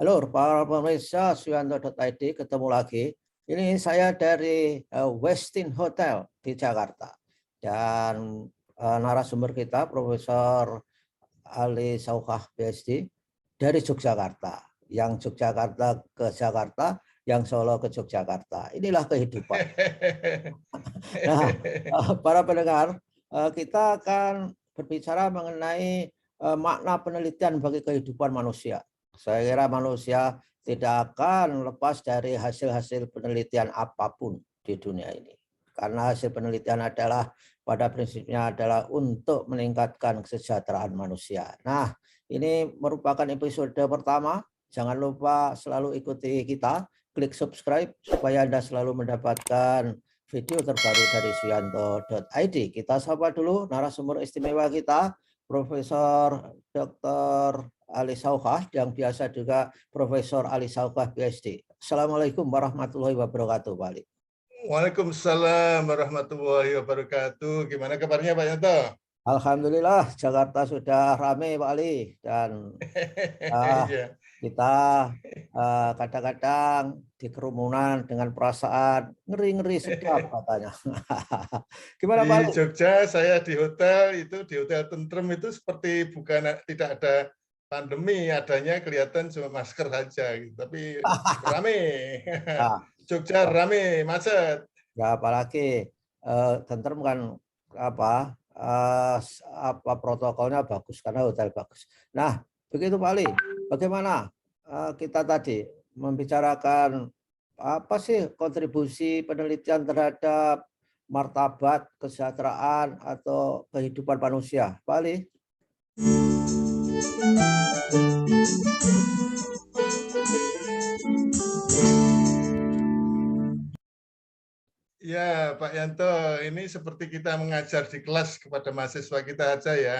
Halo, para pemirsa Suyanto.id, ketemu lagi. Ini saya dari Westin Hotel di Jakarta. Dan narasumber kita Profesor Ali Saukhah PhD dari Yogyakarta. Yang Yogyakarta ke Jakarta, yang Solo ke Yogyakarta. Inilah kehidupan. Nah, para pendengar, kita akan berbicara mengenai makna penelitian bagi kehidupan manusia. Saya kira manusia tidak akan lepas dari hasil-hasil penelitian apapun di dunia ini. Karena hasil penelitian adalah pada prinsipnya adalah untuk meningkatkan kesejahteraan manusia. Nah, ini merupakan episode pertama. Jangan lupa selalu ikuti kita, klik subscribe supaya Anda selalu mendapatkan video terbaru dari Suyanto.id. Kita sapa dulu narasumber istimewa kita, Profesor Dr. Ali Saukhah, yang biasa juga Profesor Ali Saukhah PhD. Assalamualaikum warahmatullahi wabarakatuh, Pak Ali. Waalaikumsalam warahmatullahi wabarakatuh. Gimana kabarnya, Pak Yanto? Alhamdulillah, Jakarta sudah ramai, Pak Ali, dan kita kadang-kadang di kerumunan dengan perasaan ngeri-ngeri sedap katanya. Gimana, Pak Ali? Di Jogja, saya di hotel tentrem itu seperti bukan tidak ada pandemi, adanya kelihatan cuma masker saja, gitu. Tapi rame. Jogja rame, macet. Ya, apalagi tentrem kan apa protokolnya bagus karena hotel bagus. Nah, begitu Pak Ali, bagaimana kita tadi membicarakan apa sih kontribusi penelitian terhadap martabat, kesejahteraan atau kehidupan manusia, Pak Ali? Ya, Pak Yanto, ini seperti kita mengajar di kelas kepada mahasiswa kita aja ya.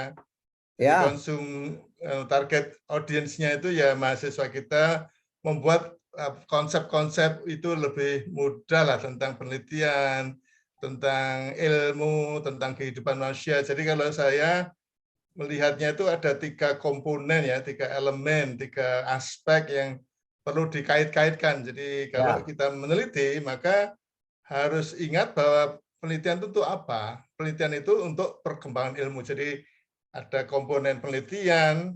Jadi target audiensnya itu ya mahasiswa kita, membuat konsep-konsep itu lebih mudah lah tentang penelitian, tentang ilmu, tentang kehidupan manusia. Jadi kalau saya melihatnya itu ada 3 komponen ya, 3 elemen, 3 aspek yang perlu dikait-kaitkan. Jadi kalau kita meneliti, maka harus ingat bahwa penelitian itu untuk apa? Penelitian itu untuk perkembangan ilmu. Jadi ada komponen penelitian,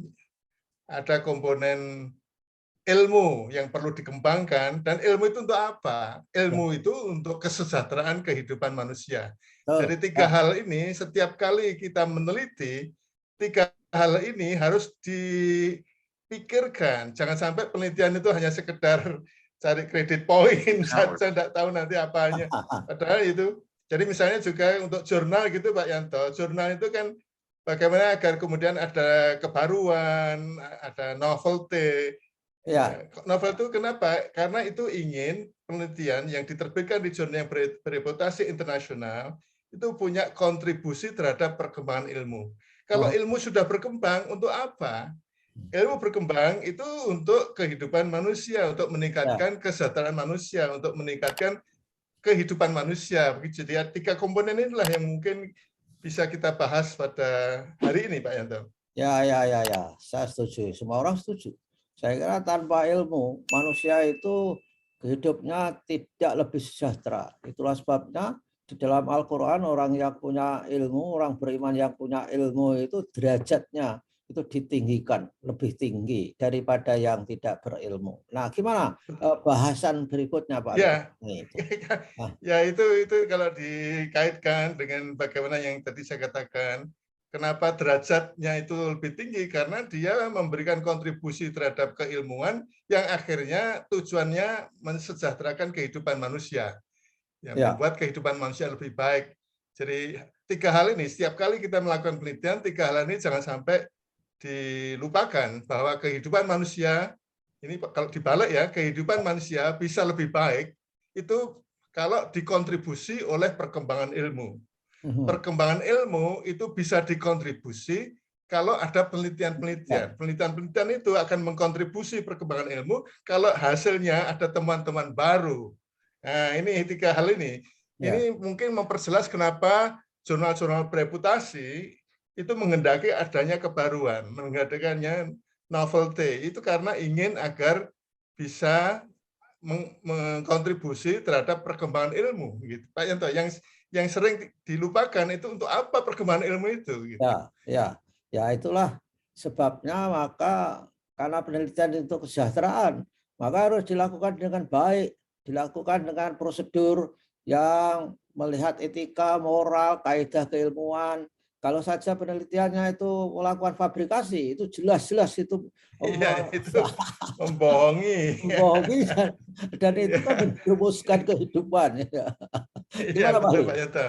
ada komponen ilmu yang perlu dikembangkan, dan ilmu itu untuk apa? Ilmu itu untuk kesejahteraan kehidupan manusia. Dari 3 hal ini, setiap kali kita meneliti, 3 hal ini harus dipikirkan. Jangan sampai penelitian itu hanya sekedar cari kredit poin saja, tidak tahu nanti apanya. Padahal itu, jadi misalnya juga untuk jurnal gitu Pak Yanto, jurnal itu kan bagaimana agar kemudian ada kebaruan, ada novelty. Ya, novel itu kenapa? Karena itu ingin penelitian yang diterbitkan di jurnal yang bereputasi internasional itu punya kontribusi terhadap perkembangan ilmu. Kalau ilmu sudah berkembang, untuk apa? Ilmu berkembang itu untuk kehidupan manusia, untuk meningkatkan kesejahteraan manusia, untuk meningkatkan kehidupan manusia. Jadi 3 komponen inilah yang mungkin bisa kita bahas pada hari ini, Pak Yanto. Ya, saya setuju. Semua orang setuju. Saya kira tanpa ilmu, manusia itu hidupnya tidak lebih sejahtera. Itulah sebabnya di dalam Al-Quran, orang yang punya ilmu, orang beriman yang punya ilmu itu derajatnya itu ditinggikan, lebih tinggi daripada yang tidak berilmu. Nah, gimana bahasan berikutnya, Pak? Ya, ya itu kalau dikaitkan dengan bagaimana yang tadi saya katakan, kenapa derajatnya itu lebih tinggi, karena dia memberikan kontribusi terhadap keilmuan yang akhirnya tujuannya mensejahterakan kehidupan manusia, yang membuat kehidupan manusia lebih baik. Jadi 3 hal ini, setiap kali kita melakukan penelitian, 3 hal ini jangan sampai dilupakan, bahwa kehidupan manusia, ini kalau dibalik ya, kehidupan manusia bisa lebih baik itu kalau dikontribusi oleh perkembangan ilmu. Perkembangan ilmu itu bisa dikontribusi kalau ada penelitian-penelitian. Penelitian-penelitian itu akan mengkontribusi perkembangan ilmu kalau hasilnya ada temuan-temuan baru. Nah, ini 3 hal ini. Ini mungkin memperjelas kenapa jurnal-jurnal bereputasi itu menghendaki adanya kebaruan, menghendakinya novelty. Itu karena ingin agar bisa mengkontribusi terhadap perkembangan ilmu, gitu, Pak Yanto. Yang sering dilupakan itu untuk apa perkembangan ilmu itu? Gitu. Ya, itulah sebabnya maka karena penelitian itu kesejahteraan, maka harus dilakukan dengan baik, dilakukan dengan prosedur yang melihat etika, moral, kaidah keilmuan. Kalau saja penelitiannya itu melakukan fabrikasi, itu jelas-jelas itu Iya, itu membohongi. membohongi dan itu kan menjerumuskan kehidupan. Iya, Gimana Pak betul Ali? Pak Yanto.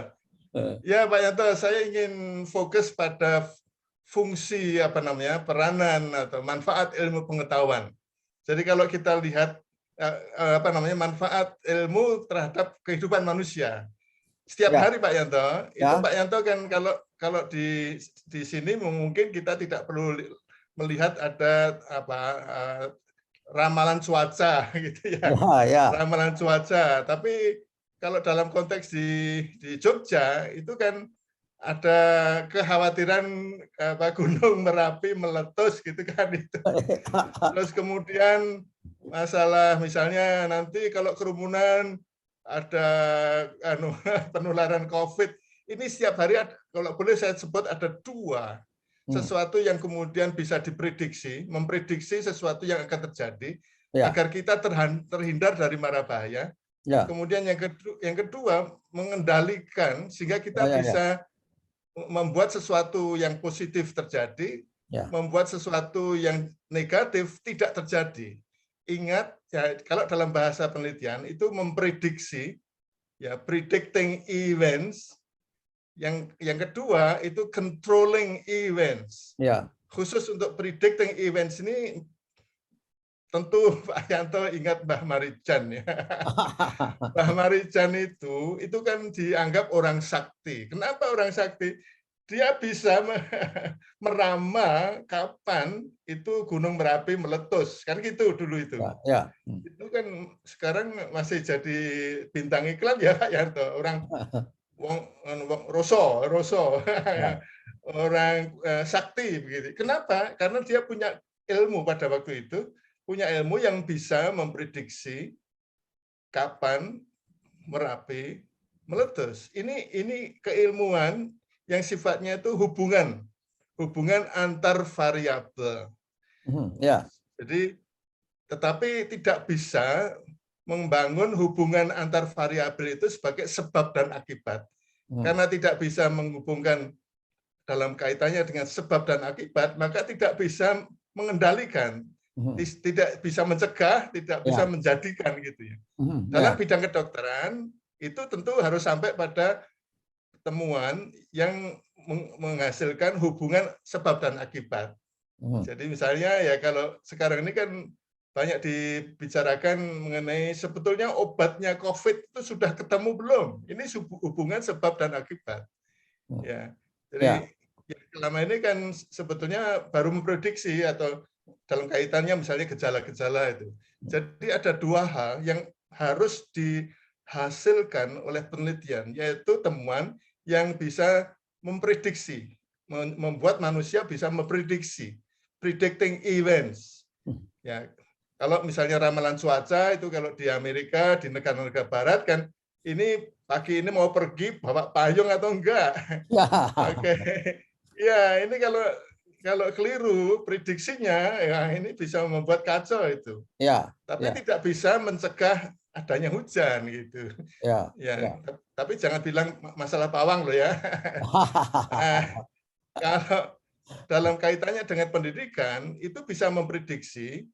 Ya Pak Yanto, saya ingin fokus pada fungsi peranan atau manfaat ilmu pengetahuan. Jadi kalau kita lihat manfaat ilmu terhadap kehidupan manusia setiap hari Pak Yanto, itu Pak Yanto kan kalau di sini mungkin kita tidak perlu melihat ada ramalan cuaca gitu ya. Ramalan cuaca, tapi kalau dalam konteks di Jogja itu kan ada kekhawatiran Gunung Merapi meletus gitu kan itu. Terus kemudian masalah misalnya nanti kalau kerumunan ada penularan COVID, ini setiap hari ada, kalau boleh saya sebut ada dua sesuatu yang kemudian bisa diprediksi, memprediksi sesuatu yang akan terjadi agar kita terhindar dari mara bahaya. Kemudian yang kedua mengendalikan sehingga kita bisa membuat sesuatu yang positif terjadi, membuat sesuatu yang negatif tidak terjadi. Ingat ya, kalau dalam bahasa penelitian itu memprediksi, ya, predicting events. Yang kedua itu controlling events. Khusus untuk predicting events ini tentu Pak Yanto ingat Mbah Marijan ya. Mbah Marijan itu kan dianggap orang sakti. Kenapa orang sakti? Dia bisa meramal kapan itu Gunung Merapi meletus. Kan gitu dulu itu. Itu kan sekarang masih jadi bintang iklan ya Pak Yanto. Orang Roso. Orang sakti begitu. Kenapa? Karena dia punya ilmu pada waktu itu, punya ilmu yang bisa memprediksi kapan Merapi meletus. Ini keilmuan yang sifatnya itu hubungan antar variabel. Jadi, tetapi tidak bisa membangun hubungan antar variabel itu sebagai sebab dan akibat. Karena tidak bisa menghubungkan dalam kaitannya dengan sebab dan akibat, maka tidak bisa mengendalikan, tidak bisa mencegah, tidak bisa menjadikan gitu ya. Dalam bidang kedokteran itu tentu harus sampai pada temuan yang menghasilkan hubungan sebab dan akibat. Jadi misalnya ya kalau sekarang ini kan banyak dibicarakan mengenai sebetulnya obatnya COVID itu sudah ketemu belum? Ini hubungan sebab dan akibat. Ya, jadi selama ini kan sebetulnya baru memprediksi atau dalam kaitannya misalnya gejala-gejala itu. Jadi ada dua hal yang harus dihasilkan oleh penelitian, yaitu temuan yang bisa memprediksi, membuat manusia bisa memprediksi, predicting events. Ya, kalau misalnya ramalan cuaca itu kalau di Amerika, di negara-negara Barat kan ini pagi ini mau pergi bawa payung atau enggak? Oke. Ya, ini kalau keliru prediksinya ya ini bisa membuat kacau itu. Tapi tidak bisa mencegah adanya hujan gitu. Tapi jangan bilang masalah pawang loh ya. Kalau dalam kaitannya dengan pendidikan itu bisa memprediksi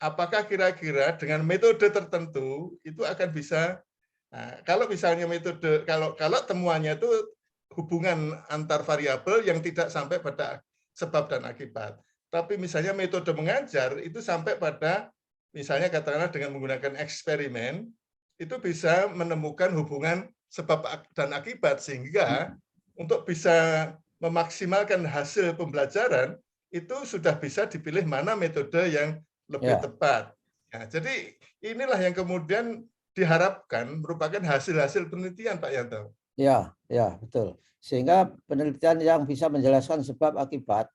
apakah kira-kira dengan metode tertentu itu akan bisa. Nah, kalau misalnya metode kalau temuannya itu hubungan antar variabel yang tidak sampai pada sebab dan akibat. Tapi misalnya metode mengajar itu sampai pada misalnya katakanlah dengan menggunakan eksperimen itu bisa menemukan hubungan sebab dan akibat sehingga untuk bisa memaksimalkan hasil pembelajaran itu sudah bisa dipilih mana metode yang lebih tepat. Nah, jadi inilah yang kemudian diharapkan merupakan hasil-hasil penelitian Pak Yanto. Ya, betul. Sehingga penelitian yang bisa menjelaskan sebab akibat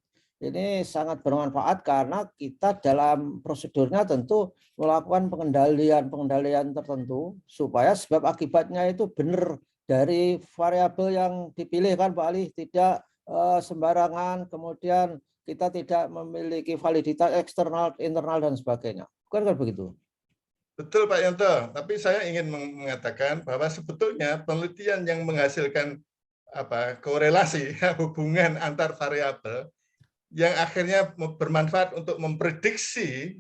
ini sangat bermanfaat karena kita dalam prosedurnya tentu melakukan pengendalian tertentu supaya sebab akibatnya itu benar dari variabel yang dipilih kan Pak Ali, tidak sembarangan, kemudian kita tidak memiliki validitas eksternal, internal dan sebagainya. Bukan kan begitu? Betul Pak Yanto, tapi saya ingin mengatakan bahwa sebetulnya penelitian yang menghasilkan korelasi hubungan antar variabel yang akhirnya bermanfaat untuk memprediksi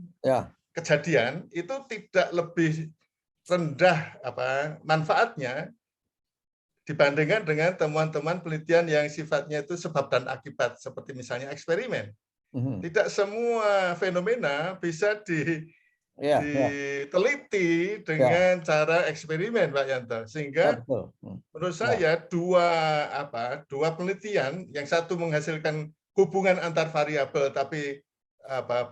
kejadian itu tidak lebih rendah manfaatnya dibandingkan dengan temuan-temuan penelitian yang sifatnya itu sebab dan akibat, seperti misalnya eksperimen. Tidak semua fenomena bisa diteliti dengan cara eksperimen, Pak Yanto. Sehingga menurut saya dua penelitian, yang satu menghasilkan hubungan antar variabel tapi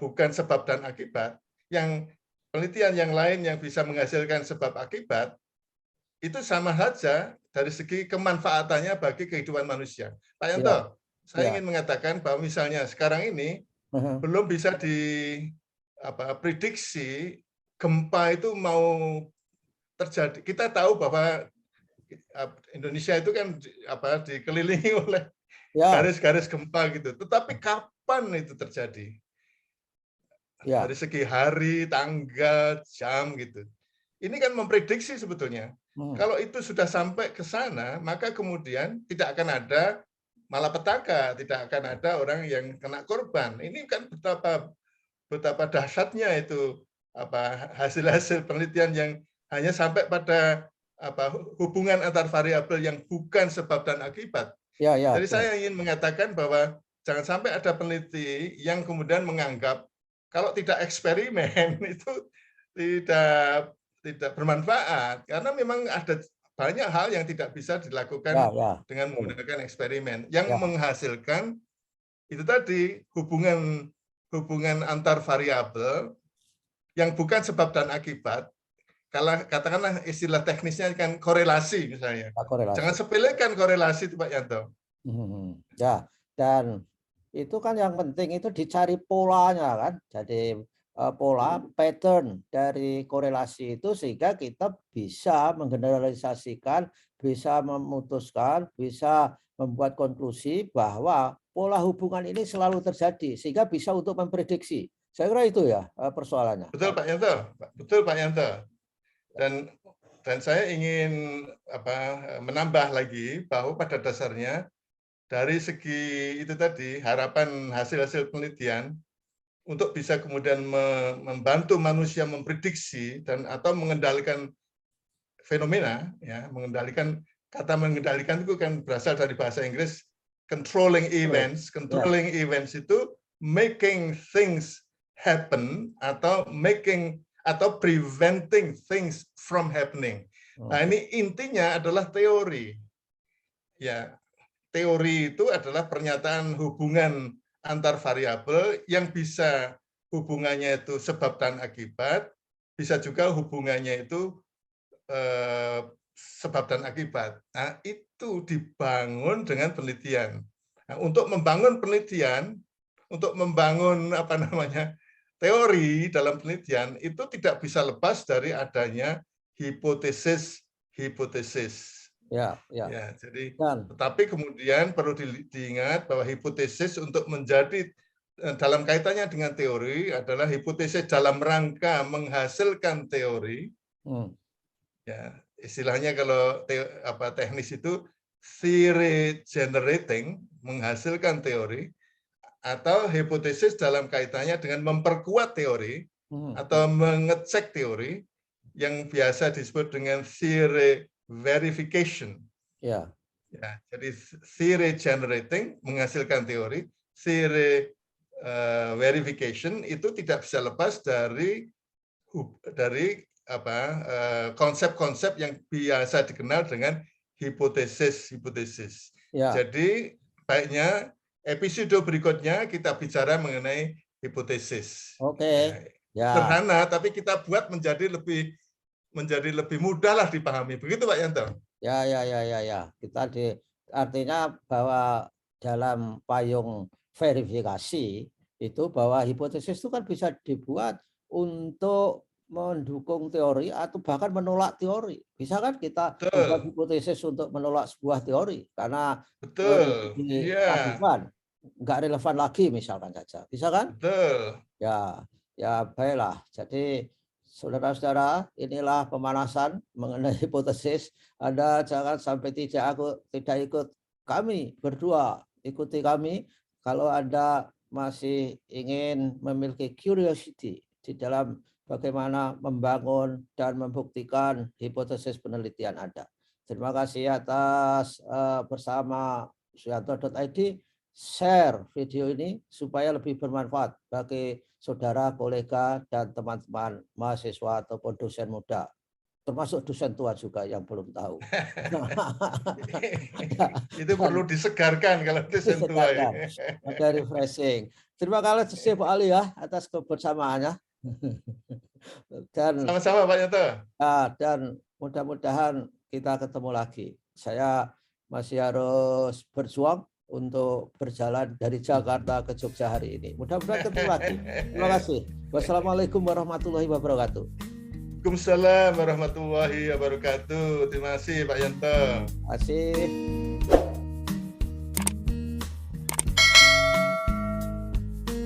bukan sebab dan akibat, yang penelitian yang lain yang bisa menghasilkan sebab akibat, itu sama saja dari segi kemanfaatannya bagi kehidupan manusia. Pak Yanto, saya ingin mengatakan bahwa misalnya sekarang ini belum bisa prediksi gempa itu mau terjadi. Kita tahu bahwa Indonesia itu kan dikelilingi oleh garis-garis gempa gitu. Tetapi kapan itu terjadi? Dari segi hari, tanggal, jam gitu. Ini kan memprediksi sebetulnya. Kalau itu sudah sampai ke sana, maka kemudian tidak akan ada malapetaka, tidak akan ada orang yang kena korban. Ini kan betapa dahsyatnya itu hasil-hasil penelitian yang hanya sampai pada hubungan antar variabel yang bukan sebab dan akibat. Jadi saya ingin mengatakan bahwa jangan sampai ada peneliti yang kemudian menganggap kalau tidak eksperimen itu tidak bermanfaat, karena memang ada banyak hal yang tidak bisa dilakukan dengan menggunakan eksperimen yang menghasilkan itu tadi hubungan antar variabel yang bukan sebab dan akibat. Kalau katakanlah istilah teknisnya kan korelasi misalnya. Jangan sepelekan korelasi itu Pak Yanto. Ya, dan itu kan yang penting itu dicari polanya kan. Jadi pola pattern dari korelasi itu sehingga kita bisa menggeneralisasikan, bisa memutuskan, bisa membuat konklusi bahwa pola hubungan ini selalu terjadi sehingga bisa untuk memprediksi. Saya kira itu ya persoalannya. Betul Pak Yanto, betul Pak Yanto. Dan saya ingin menambah lagi bahwa pada dasarnya dari segi itu tadi harapan hasil-hasil penelitian untuk bisa kemudian membantu manusia memprediksi dan atau mengendalikan fenomena, ya, kata mengendalikan itu kan berasal dari bahasa Inggris controlling events. Controlling events itu making things happen atau preventing things from happening. Nah, ini intinya adalah teori. Ya, teori itu adalah pernyataan hubungan antar variabel yang bisa hubungannya itu sebab dan akibat, bisa juga hubungannya itu sebab dan akibat. Nah, itu dibangun dengan penelitian. Nah, untuk membangun penelitian, untuk membangun teori dalam penelitian itu tidak bisa lepas dari adanya hipotesis. Jadi, tetapi kemudian perlu diingat bahwa hipotesis untuk menjadi dalam kaitannya dengan teori adalah hipotesis dalam rangka menghasilkan teori. Ya, istilahnya kalau teknis itu theory generating, menghasilkan teori, atau hipotesis dalam kaitannya dengan memperkuat teori atau mengecek teori yang biasa disebut dengan theory verification. Ya, jadi theory generating menghasilkan teori, theory verification itu tidak bisa lepas dari konsep-konsep yang biasa dikenal dengan hipotesis. Jadi baiknya episode berikutnya kita bicara mengenai hipotesis. Sederhana, tapi kita buat menjadi lebih mudah lah dipahami. Begitu Pak Yanto? Ya. Kita artinya bahwa dalam payung verifikasi itu bahwa hipotesis itu kan bisa dibuat untuk mendukung teori atau bahkan menolak teori. Bisa kan kita membuat hipotesis untuk menolak sebuah teori karena betul, diragukan, nggak relevan lagi misalkan saja. Bisa kan? betul. Ya baiklah. Jadi saudara-saudara, inilah pemanasan mengenai hipotesis. Anda jangan sampai tidak ikut kami berdua, ikuti kami kalau Anda masih ingin memiliki curiosity di dalam bagaimana membangun dan membuktikan hipotesis penelitian Anda. Terima kasih atas bersama Suyanto.id, share video ini supaya lebih bermanfaat bagi saudara, kolega, dan teman-teman mahasiswa ataupun dosen muda. Termasuk dosen tua juga yang belum tahu. Itu perlu disegarkan kalau dosen tua. Ada refreshing. Terima kasih Pak Ali ya atas kebersamaannya. Dan sama-sama Pak Yanto. Dan mudah-mudahan kita ketemu lagi. Saya masih harus berjuang untuk berjalan dari Jakarta ke Jogja hari ini. Mudah-mudahan ketemu lagi. Terima kasih. Wassalamualaikum warahmatullahi wabarakatuh. Waalaikumsalam warahmatullahi wabarakatuh. Terima kasih Pak Yanto. Terima kasih.